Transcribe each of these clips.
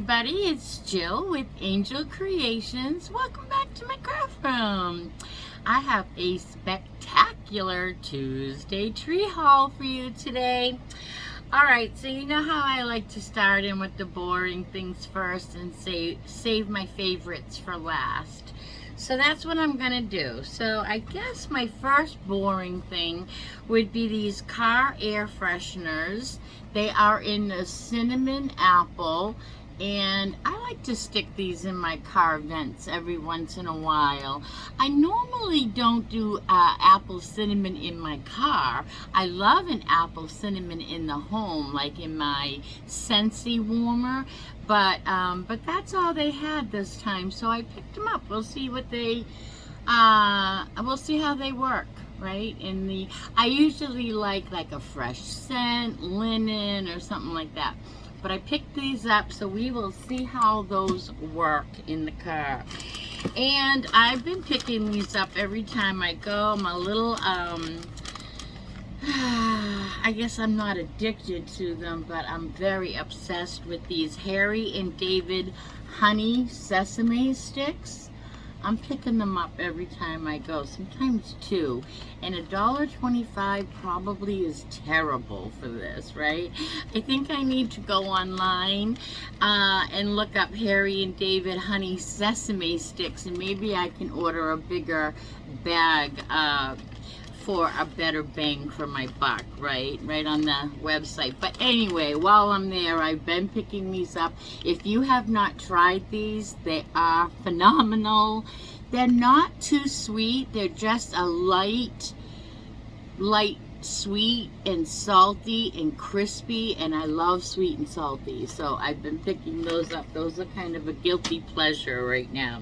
everybody, it's Jill with Angel Creations. Welcome back to my craft room. I have a spectacular Tuesday tree haul for you today. Alright, so you know how I like to start in with the boring things first and save my favorites for last. So that's what I'm gonna do. So I guess my first boring thing would be these car air fresheners. They are in the cinnamon apple, and I like to stick these in my car vents every once in a while. I normally don't do apple cinnamon in my car. I love an apple cinnamon in the home, like in my Scentsy warmer, but that's all they had this time, so I picked them up. We'll see what they we'll see how they work, right? I usually like a fresh scent, linen or something like that, but I picked these up, so we will see how those work in the car. And I've been picking these up every time I go. I'm a little I guess I'm not addicted to them, but I'm very obsessed with these Harry and David honey sesame sticks. I'm picking them up every time I go, sometimes two. And $1.25 probably is terrible for this, right? I think I need to go online and look up Harry and David honey sesame sticks, and maybe I can order a bigger bag for a better bang for my buck, right on the website. But anyway, while I'm there, I've been picking these up. If you have not tried these, they are phenomenal. They're not too sweet. They're just a light sweet and salty and crispy, and I love sweet and salty, so I've been picking those up. Those are kind of a guilty pleasure right now.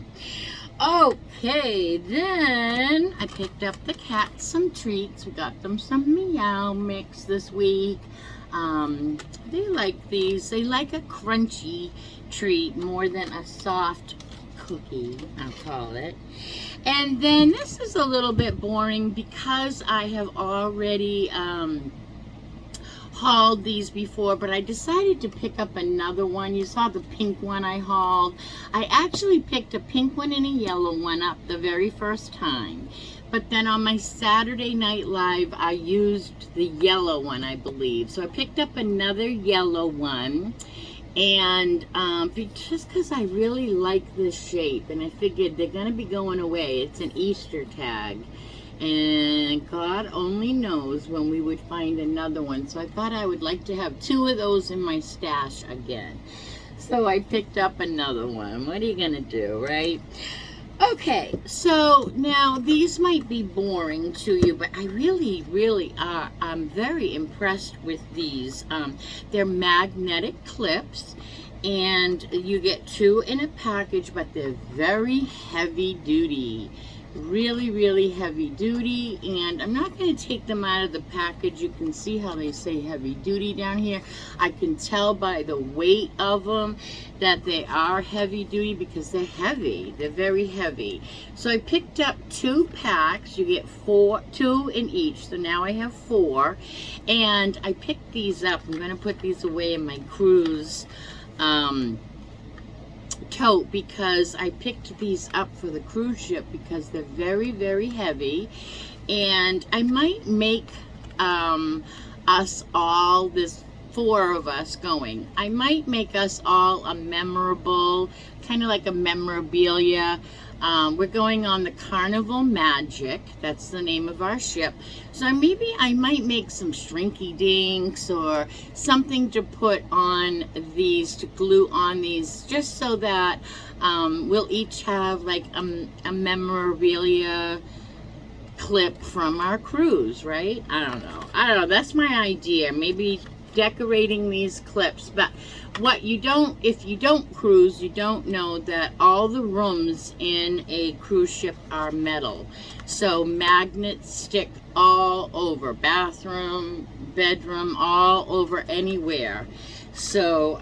Okay, then I picked up the cats some treats. We got them some Meow Mix this week. They like these. They like a crunchy treat more than a soft cookie, I'll call it. And then this is a little bit boring because I have already hauled these before, but I decided to pick up another one. You saw the pink one I hauled. I actually picked a pink one and a yellow one up the very first time, but then on my Saturday Night Live I used the yellow one, I believe. So I picked up another yellow one, and just because I really like this shape, and I figured they're gonna be going away. It's an Easter tag, and God only knows when we would find another one. So I thought I would like to have two of those in my stash again. So I picked up another one. What are you gonna do, right? Okay, so now these might be boring to you, but I really are. I'm very impressed with these. They're magnetic clips, and you get two in a package, but they're very heavy duty. Really heavy duty, and I'm not going to take them out of the package. You can see how they say heavy duty down here. I can tell by the weight of them that they are heavy duty because they're heavy. They're very heavy. So I picked up 2 packs. You get 2 in each, so now I have 4, and I picked these up. I'm going to put these away in my cruise tote because I picked these up for the cruise ship because they're very heavy. And I might make us all, this 4 of us going, I might make us all a memorable, kind of like a memorabilia. We're going on the Carnival Magic. That's the name of our ship. So maybe I might make some shrinky dinks or something to put on these, to glue on these, just so that we'll each have like a memorabilia clip from our cruise, right? I don't know. That's my idea. Maybe decorating these clips. But what you don't, if you don't cruise, you don't know that all the rooms in a cruise ship are metal. So magnets stick all over, bathroom, bedroom, all over, anywhere. So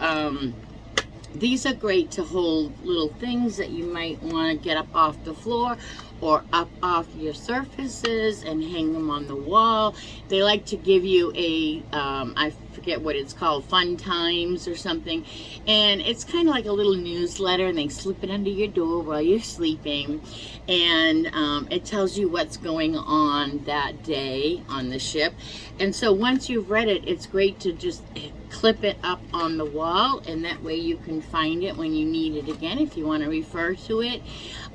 these are great to hold little things that you might want to get up off the floor or up off your surfaces and hang them on the wall. They like to give you a, I forget what it's called, Fun Times or something. And it's kind of like a little newsletter, and they slip it under your door while you're sleeping. And it tells you what's going on that day on the ship. And so once you've read it, it's great to just clip it up on the wall, and that way you can find it when you need it again if you want to refer to it.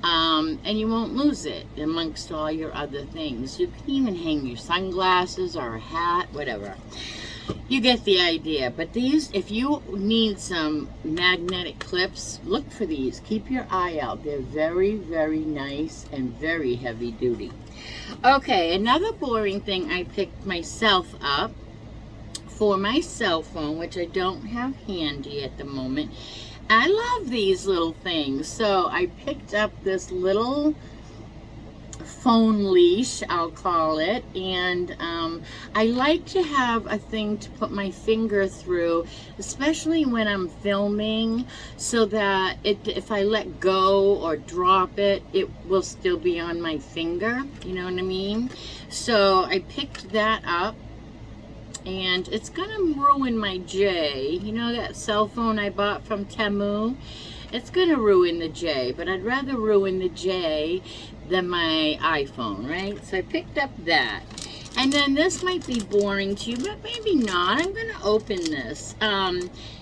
And you won't lose it amongst all your other things. You can even hang your sunglasses or a hat, whatever. You get the idea. But these, if you need some magnetic clips, look for these. Keep your eye out. They're very, very nice and very heavy duty. Okay, another boring thing I picked myself up for my cell phone, which I don't have handy at the moment. I love these little things. So I picked up this little phone leash, I'll call it, and I like to have a thing to put my finger through, especially when I'm filming, so that if I let go or drop it, it will still be on my finger, you know what I mean? So I picked that up, and it's gonna ruin my J. You know that cell phone I bought from Temu? It's gonna ruin the J, but I'd rather ruin the J than my iPhone, right? So I picked up that. And then this might be boring to you, but maybe not. I'm gonna open this.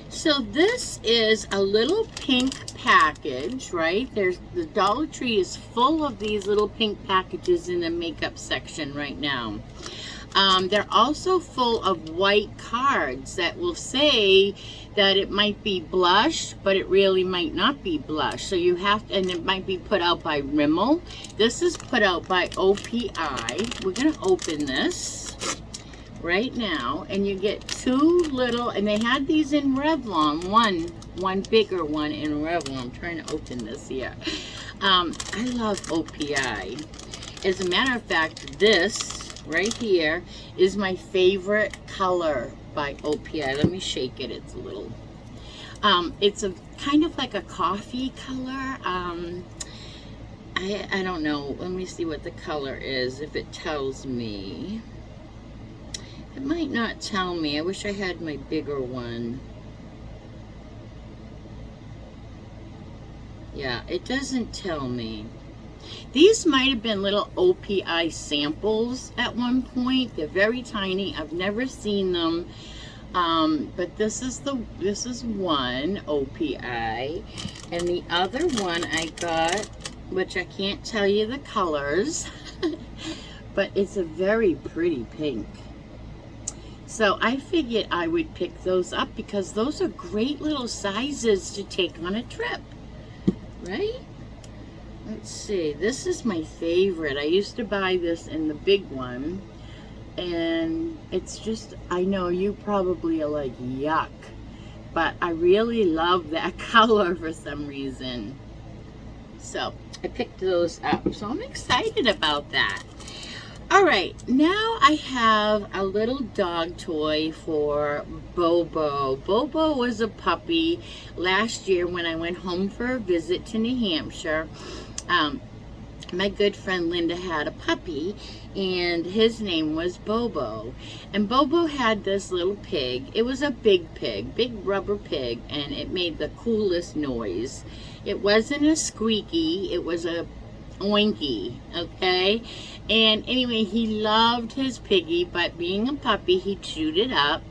So this is a little pink package, right? The Dollar Tree is full of these little pink packages in the makeup section right now. They're also full of white cards that will say that it might be blush, but it really might not be blush. So you have to, and it might be put out by Rimmel. This is put out by OPI. We're gonna open this right now, and you get two little, and they had these in Revlon, one bigger one in Revlon. I'm trying to open this here. I love OPI. As a matter of fact, this right here is my favorite color by OPI. Let me shake it. It's a little, it's a kind of like a coffee color. I don't know. Let me see what the color is. If it tells me, it might not tell me. I wish I had my bigger one. Yeah, it doesn't tell me. These might have been little OPI samples at one point. They're very tiny. I've never seen them. But this is one OPI. And the other one I got, which I can't tell you the colors, but it's a very pretty pink. So I figured I would pick those up because those are great little sizes to take on a trip, right? Let's see, this is my favorite. I used to buy this in the big one, and it's just, I know you probably are like, yuck, but I really love that color for some reason. So I picked those up, so I'm excited about that. All right, now I have a little dog toy for Bobo. Bobo was a puppy last year when I went home for a visit to New Hampshire. My good friend Linda had a puppy, and his name was Bobo. And Bobo had this little pig. It was a big pig, big rubber pig, and it made the coolest noise. It wasn't a squeaky, it was a oinky, okay? And anyway, he loved his piggy, but being a puppy, he chewed it up.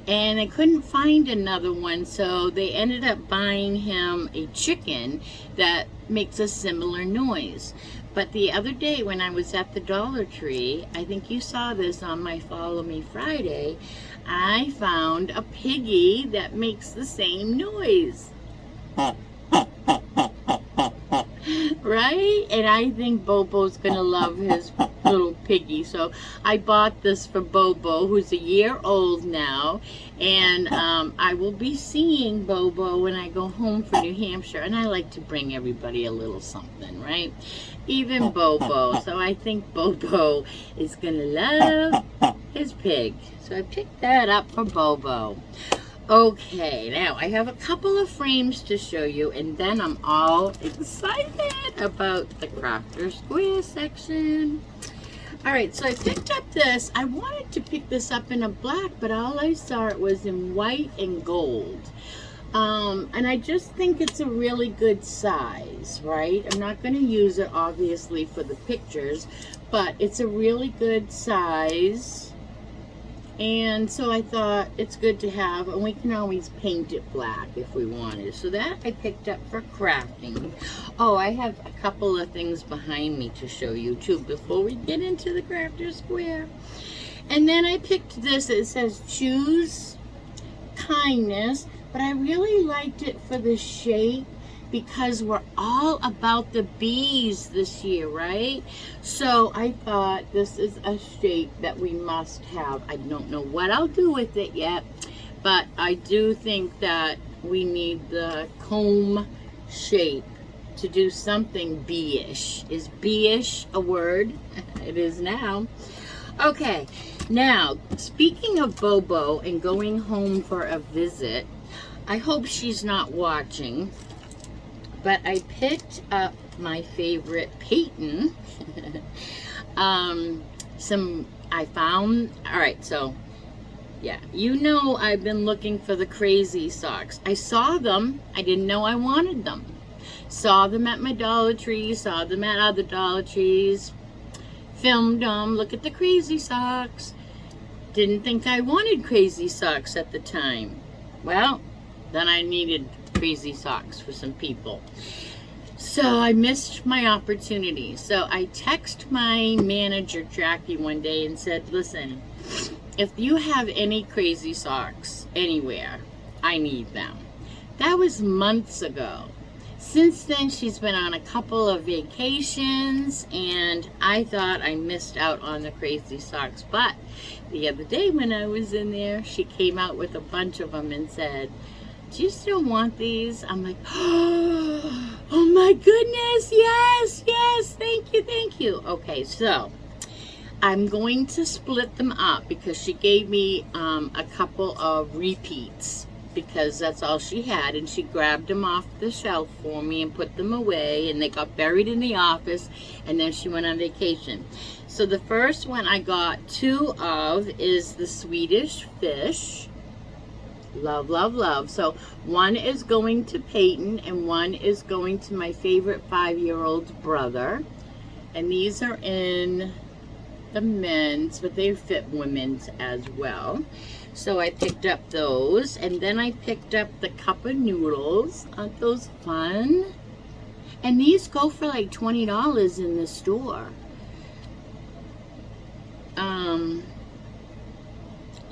And they couldn't find another one, so they ended up buying him a chicken that makes a similar noise. But the other day when I was at the Dollar Tree, I think you saw this on my Follow Me Friday, I found a piggy that makes the same noise. Right? And I think Bobo's gonna love his little piggy. So I bought this for Bobo, who's a year old now. And I will be seeing Bobo when I go home for New Hampshire. And I like to bring everybody a little something, right? Even Bobo. So I think Bobo is gonna love his pig. So I picked that up for Bobo. Okay, now I have a couple of frames to show you, and then I'm all excited about the Crafter Square section. All right, so I picked up this. I wanted to pick this up in a black, but all I saw it was in white and gold. And I just think it's a really good size, right? I'm not going to use it, obviously, for the pictures, but it's a really good size. And so I thought it's good to have, and we can always paint it black if we wanted. So that I picked up for crafting. Oh, I have a couple of things behind me to show you too before we get into the crafter square. And then I picked this. It says choose kindness, but I really liked it for the shape because we're all about the bees this year, right? So I thought this is a shape that we must have. I don't know what I'll do with it yet, but I do think that we need the comb shape to do something bee-ish. Is bee-ish a word? It is now. Okay, now speaking of Bobo and going home for a visit, I hope she's not watching, but I picked up my favorite Peyton. I found, all right, so yeah, you know I've been looking for the crazy socks. I saw them, I didn't know I wanted them. Saw them at my Dollar Tree, saw them at other Dollar Trees, filmed them, look at the crazy socks. Didn't think I wanted crazy socks at the time. Well, then I needed crazy socks for some people. So I missed my opportunity. So I texted my manager, Jackie, one day and said, listen, if you have any crazy socks anywhere, I need them. That was months ago. Since then, she's been on a couple of vacations, and I thought I missed out on the crazy socks. But the other day when I was in there, she came out with a bunch of them and said, do you still want these? I'm like, oh my goodness, yes, yes, thank you, thank you. Okay, so I'm going to split them up because she gave me a couple of repeats because that's all she had, and she grabbed them off the shelf for me and put them away, and they got buried in the office, and then she went on vacation. So the first one I got two of is the Swedish fish. Love, love, love. So one is going to Peyton and one is going to my favorite 5-year-old's brother. And these are in the men's, but they fit women's as well. So I picked up those, and then I picked up the cup of noodles. Aren't those fun? And these go for like $20 in the store.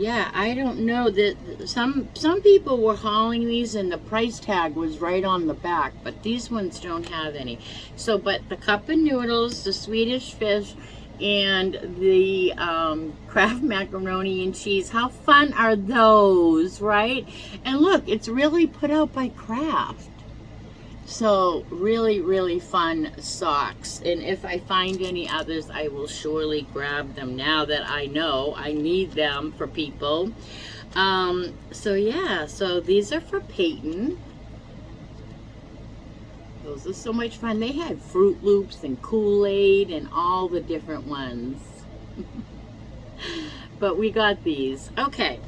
Yeah, I don't know that some people were hauling these and the price tag was right on the back, but these ones don't have any. So, but the cup of noodles, the Swedish fish, and the Kraft macaroni and cheese, how fun are those, right? And look, it's really put out by Kraft. So really, really fun socks. And if I find any others, I will surely grab them now that I know I need them for people. So yeah, so these are for Peyton. Those are so much fun. They had Fruit Loops and Kool-Aid and all the different ones. But we got these. Okay,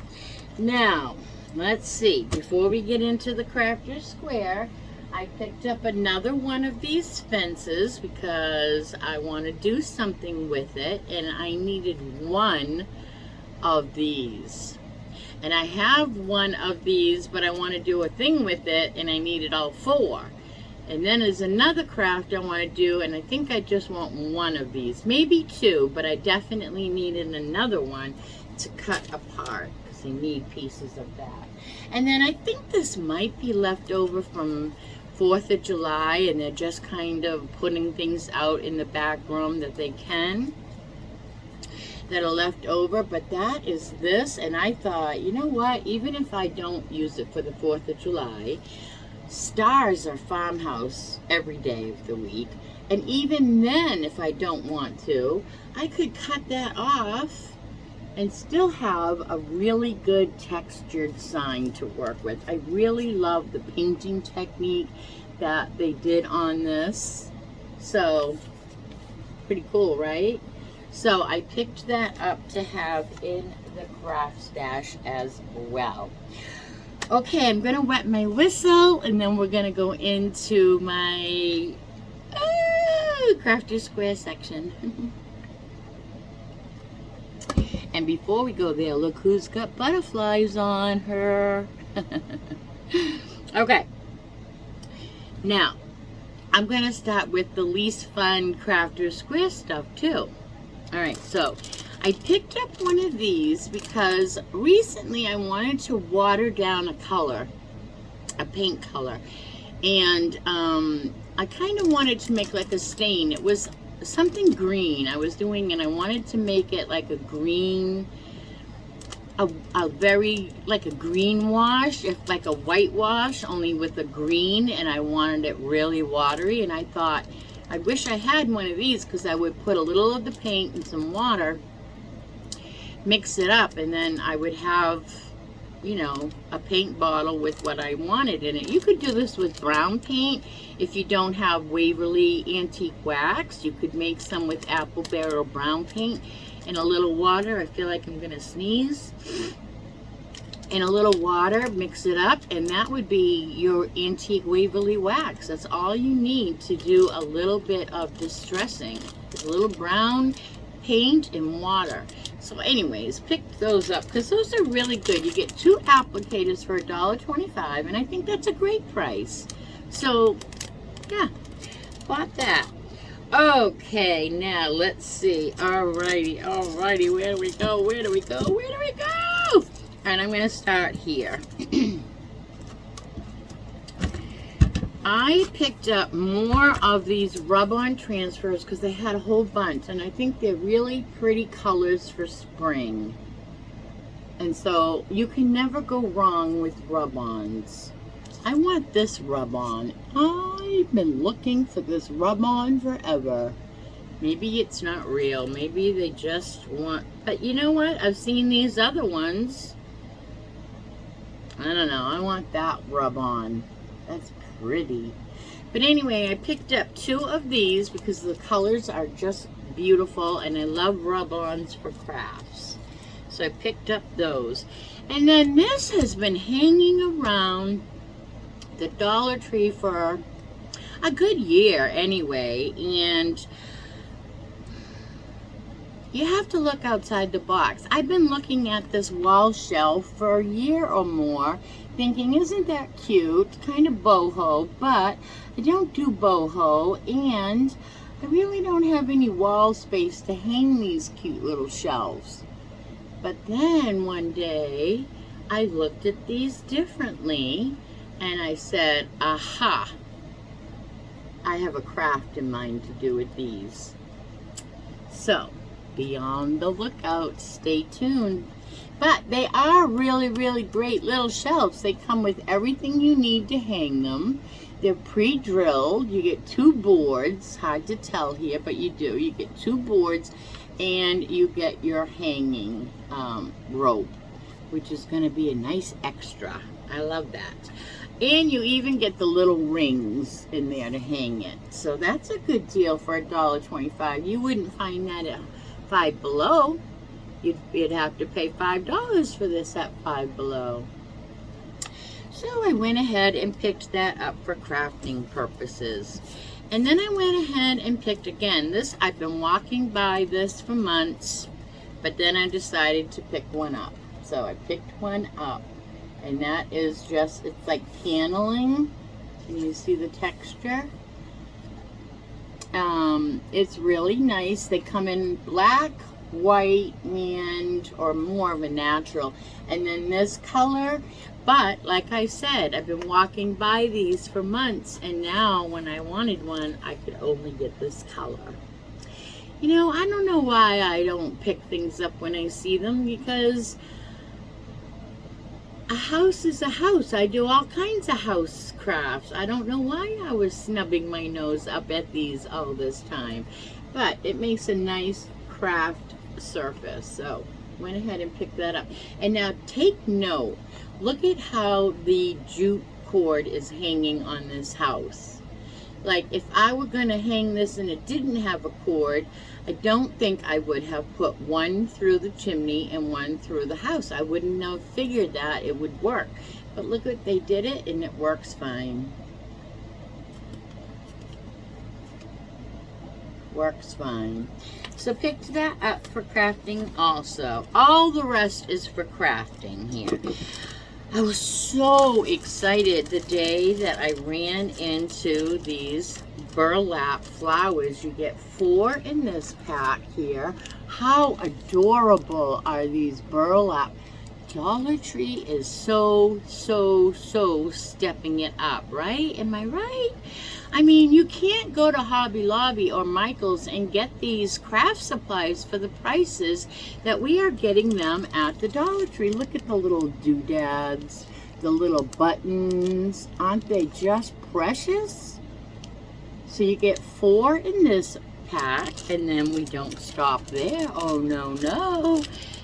now let's see. Before we get into the Crafter Square, I picked up another one of these fences because I want to do something with it, and I needed one of these. And I have one of these, but I want to do a thing with it, and I needed all four. And then there's another craft I want to do, and I think I just want one of these. Maybe two, but I definitely needed another one to cut apart because I need pieces of that. And then I think this might be left over from 4th of July, and they're just kind of putting things out in the back room that they can, that are left over. But that is this, and I thought, you know what, even if I don't use it for the 4th of July, stars are farmhouse every day of the week, and even then, if I don't want to, I could cut that off and still have a really good textured sign to work with. I really love the painting technique that they did on this. So, pretty cool, right? So I picked that up to have in the craft stash as well. Okay, I'm going to wet my whistle, and then we're going to go into my Crafter Square section. And before we go there, look who's got butterflies on her. Okay. Now, I'm going to start with the least fun Crafter Square stuff too. Alright, so I picked up one of these because recently I wanted to water down a color, a paint color. And I kind of wanted to make like a stain. It was something green I was doing, and I wanted to make it like a green, a very, like a green wash, if like a white wash, only with a green, and I wanted it really watery. And I thought, I wish I had one of these, because I would put a little of the paint and some water, mix it up, and then I would have, you know, a paint bottle with what I wanted in it. You could do this with brown paint. If you don't have Waverly Antique Wax, you could make some with apple barrel brown paint and a little water. I feel like I'm gonna sneeze. And a little water, mix it up, and that would be your antique Waverly wax. That's all you need to do a little bit of distressing. Just a little brown paint and water. So anyways, pick those up because those are really good. You get 2 applicators for $1.25, and I think that's a great price. So yeah, bought that. Okay, now let's see. Alrighty, where do we go? And I'm going to start here. I picked up more of these rub-on transfers because they had a whole bunch, and I think they're really pretty colors for spring. And so you can never go wrong with rub-ons. I want this rub-on. I've been looking for this rub-on forever. Maybe it's not real. Maybe they just want... But you know what? I've seen these other ones. I don't know. I want that rub-on. That's pretty. But anyway, I picked up 2 of these because the colors are just beautiful, and I love rub-ons for crafts. So I picked up those. And then this has been hanging around the Dollar Tree for a good year anyway, and you have to look outside the box. I've been looking at this wall shelf for a year or more, thinking, isn't that cute? Kind of boho, but I don't do boho, and I really don't have any wall space to hang these cute little shelves. But then one day, I looked at these differently, and I said, aha, I have a craft in mind to do with these. So, be on the lookout, stay tuned. But they are really, really great little shelves. They come with everything you need to hang them. They're pre-drilled. You get 2 boards. Hard to tell here, but you do. You get 2 boards, and you get your hanging rope, which is going to be a nice extra. I love that. And you even get the little rings in there to hang it. So that's a good deal for $1.25. You wouldn't find that at Five Below. You'd have to pay $5 for this at Five Below. So I went ahead and picked that up for crafting purposes. And then I went ahead and picked again. This, I've been walking by this for months, but then I decided to pick one up. So I picked one up, and that is just, it's like paneling. Can you see the texture? It's really nice. They come in black, white, and or more of a natural, and then this color. But like I said, I've been walking by these for months, and now when I wanted one, I could only get this color. You know, I don't know why I don't pick things up when I see them, because a house is a house. I do all kinds of house crafts. I don't know why I was snubbing my nose up at these all this time, but it makes a nice craft surface. So went ahead and picked that up. And now take note, look at how the jute cord is hanging on this house. Like if I were going to hang this and it didn't have a cord, I don't think I would have put one through the chimney and one through the house. I wouldn't have figured that it would work. But look what they did it, and it works fine. Works fine. So picked that up for crafting also. All the rest is for crafting here. I was so excited the day that I ran into these burlap flowers. You get 4 in this pack here. How adorable are these burlap? Dollar Tree is so stepping it up, right? Am I right? I mean, you can't go to Hobby Lobby or Michael's and get these craft supplies for the prices that we are getting them at the Dollar Tree. Look at the little doodads, the little buttons. Aren't they just precious? So you get 4 in this pack, and then we don't stop there. Oh, no.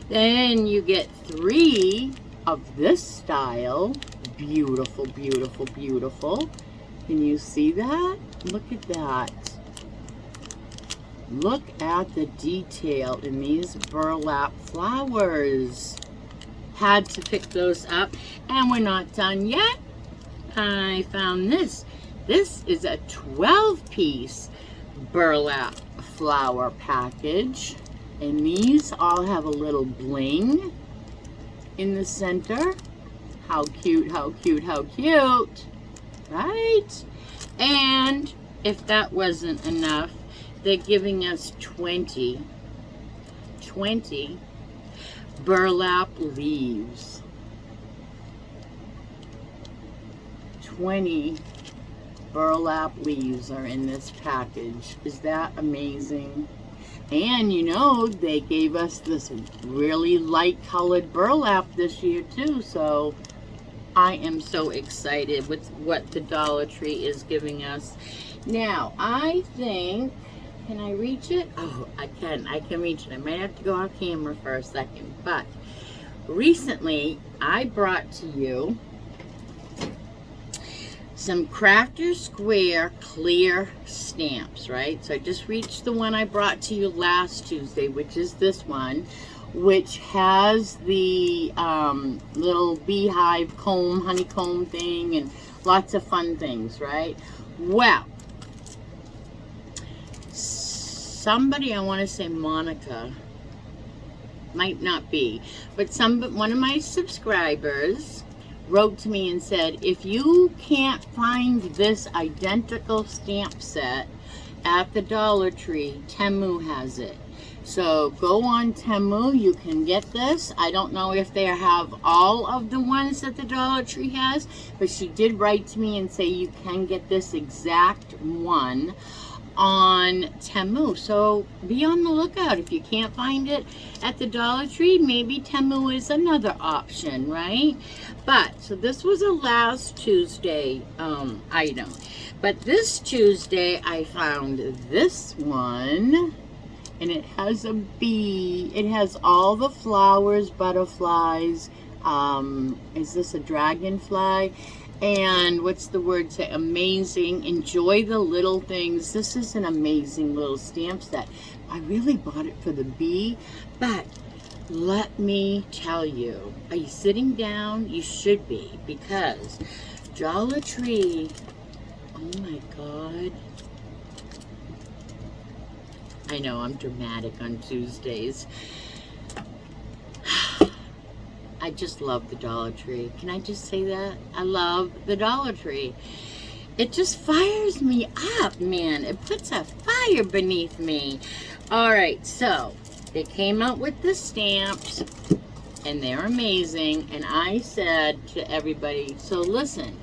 Then you get 3 of this style. Beautiful. Can you see that? Look at that. Look at the detail in these burlap flowers. Had to pick those up, and we're not done yet. I found this. This is a 12-piece burlap flower package, and these all have a little bling in the center. How cute, right? And if that wasn't enough, they're giving us 20 burlap leaves. 20 burlap leaves are in this package. Is that amazing? And you know, they gave us this really light colored burlap this year too, so I am so excited with what the Dollar Tree is giving us. Now, I think, can I reach it? Oh, I can reach it. I might have to go off camera for a second, but recently I brought to you some Crafter Square clear stamps, right? So I just reached the one I brought to you last Tuesday, which is this one, which has the little beehive comb, honeycomb thing, and lots of fun things, right? Well, somebody, I want to say Monica, might not be, but one of my subscribers wrote to me and said, if you can't find this identical stamp set at the Dollar Tree, Temu has it. So go on Temu, you can get this. I don't know if they have all of the ones that the Dollar Tree has, but she did write to me and say you can get this exact one on Temu. So be on the lookout. If you can't find it at the Dollar Tree, maybe Temu is another option, right? But so this was a last Tuesday item, but this Tuesday I found this one, and it has a bee. It has all the flowers, butterflies. Is this a dragonfly? And what's the word say? Amazing. Enjoy the little things. This is an amazing little stamp set. I really bought it for the bee, but let me tell you, are you sitting down? You should be, because Dollar Tree, oh my God. I know I'm dramatic on Tuesdays. I just love the Dollar Tree. Can I just say that? I love the Dollar Tree. It just fires me up, man. It puts a fire beneath me. All right, so they came out with the stamps, and they're amazing. And I said to everybody, so listen,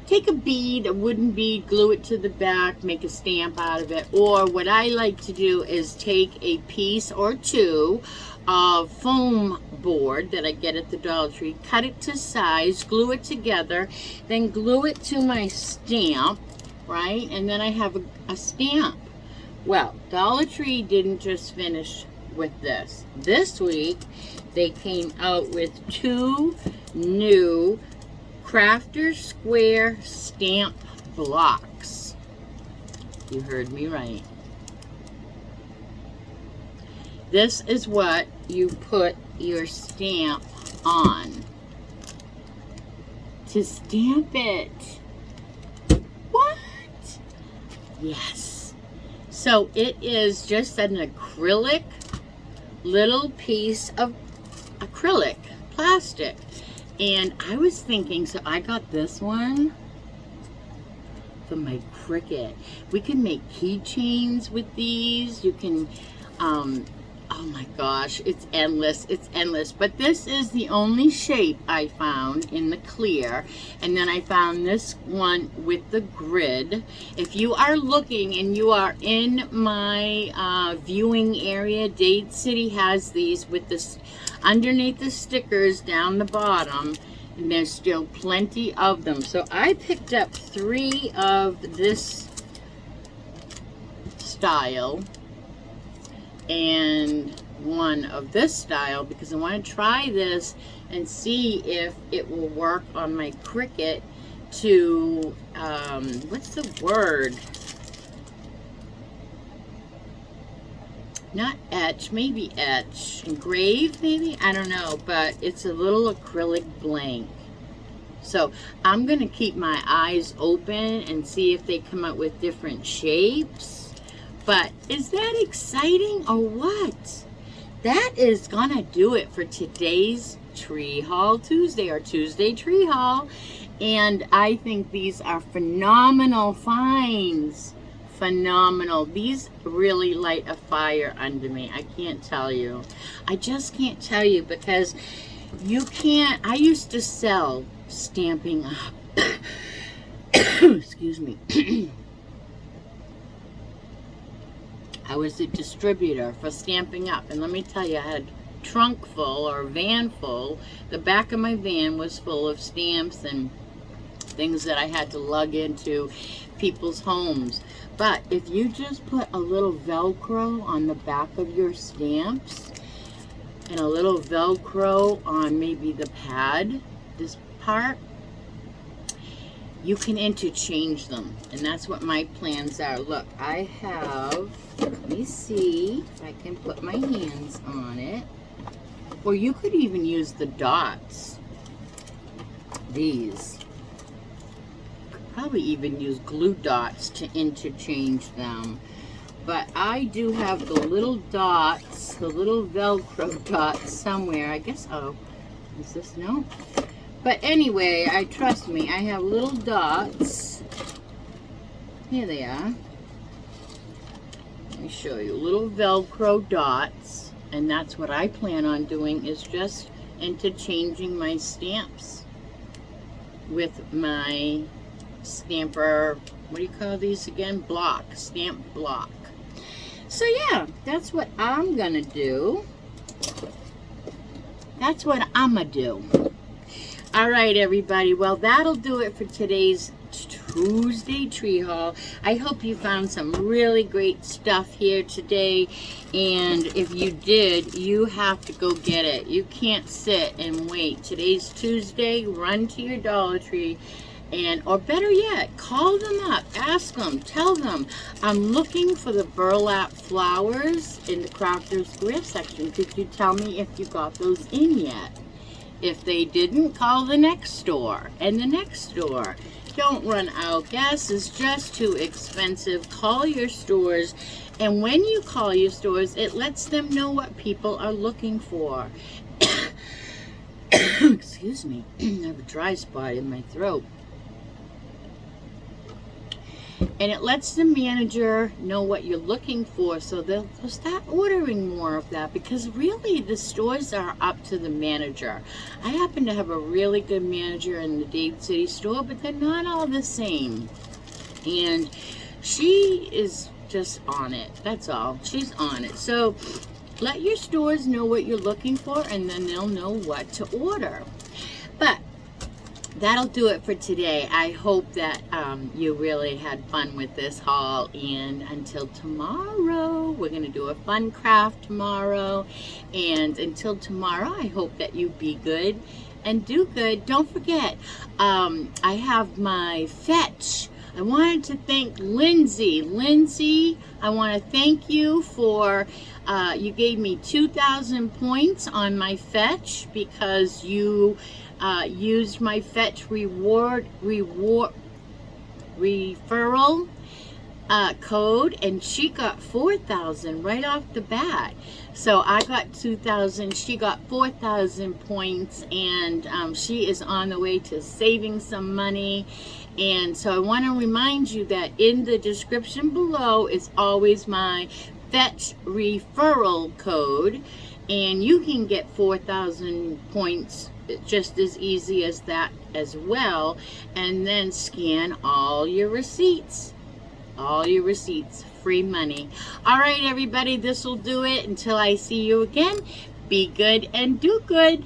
take a bead, a wooden bead, glue it to the back, make a stamp out of it. Or what I like to do is take a piece or two of foam board that I get at the Dollar Tree, cut it to size, glue it together, then glue it to my stamp, right? And then I have a stamp. Well, Dollar Tree didn't just finish with this. This week, they came out with 2 new Crafter Square stamp blocks. You heard me right. This is what you put your stamp on to stamp it. What? Yes. So it is just an acrylic, little piece of acrylic plastic. And I was thinking, so I got this one for my Cricut. We can make keychains with these. You can, oh my gosh, it's endless. It's endless. But this is the only shape I found in the clear. And then I found this one with the grid. If you are looking and you are in my viewing area, Dade City has these with this underneath the stickers down the bottom. And there's still plenty of them. So I picked up 3 of this style and 1 of this style because I want to try this and see if it will work on my Cricut to, what's the word? Not etch, maybe etch. Engrave, maybe? I don't know, but it's a little acrylic blank. So I'm going to keep my eyes open and see if they come up with different shapes. But is that exciting or what? That is going to do it for today's Tree Haul Tuesday or Tuesday Tree Haul. And I think these are phenomenal finds. Phenomenal. These really light a fire under me. I can't tell you. I just can't tell you because you can't. I used to sell Stampin' Up. Excuse me. I was a distributor for Stampin' Up, and let me tell you, I had a trunk full or a van full. The back of my van was full of stamps and things that I had to lug into people's homes. But if you just put a little Velcro on the back of your stamps and a little Velcro on maybe the pad, this part, you can interchange them. And that's what my plans are. Look, I have, let me see if I can put my hands on it. Or you could even use the dots. These. Probably even use glue dots to interchange them. But I do have the little dots, the little Velcro dots somewhere. I guess, oh, is this, no? But anyway, trust me, I have little dots. Here they are. Let me show you, little Velcro dots. And that's what I plan on doing, is just interchanging my stamps with my stamper, what do you call these again? Block, stamp block. So yeah, that's what I'm gonna do. That's what I'm gonna do. All right, everybody. Well, that'll do it for today's Tuesday Tree Haul. I hope you found some really great stuff here today. And if you did, you have to go get it. You can't sit and wait. Today's Tuesday. Run to your Dollar Tree. And, or better yet, call them up, ask them, tell them, I'm looking for the burlap flowers in the Crafter's Gift section. Could you tell me if you got those in yet? If they didn't, call the next store and the next store. Don't run out. Gas is just too expensive. Call your stores. And when you call your stores, it lets them know what people are looking for. Excuse me. I have a dry spot in my throat. And it lets the manager know what you're looking for, so they'll start ordering more of that, because really the stores are up to the manager. I happen to have a really good manager in the Dade City store, but they're not all the same. And she is just on it. That's all. She's on it. So let your stores know what you're looking for, and then they'll know what to order. But that'll do it for today. I hope that you really had fun with this haul, and until tomorrow, we're going to do a fun craft tomorrow, and until tomorrow, I hope that you be good and do good. Don't forget, I have my Fetch I wanted to thank Lindsay. Lindsay, I want to thank you for, you gave me 2,000 points on my fetch because you used my fetch referral code, and she got 4,000 right off the bat. So I got 2,000, she got 4,000 points, and she is on the way to saving some money. And so I want to remind you that in the description below is always my fetch referral code, and you can get 4,000 points just as easy as that as well, and then scan all your receipts. All your receipts, free money. All right, everybody, this will do it. Until I see you again, be good and do good.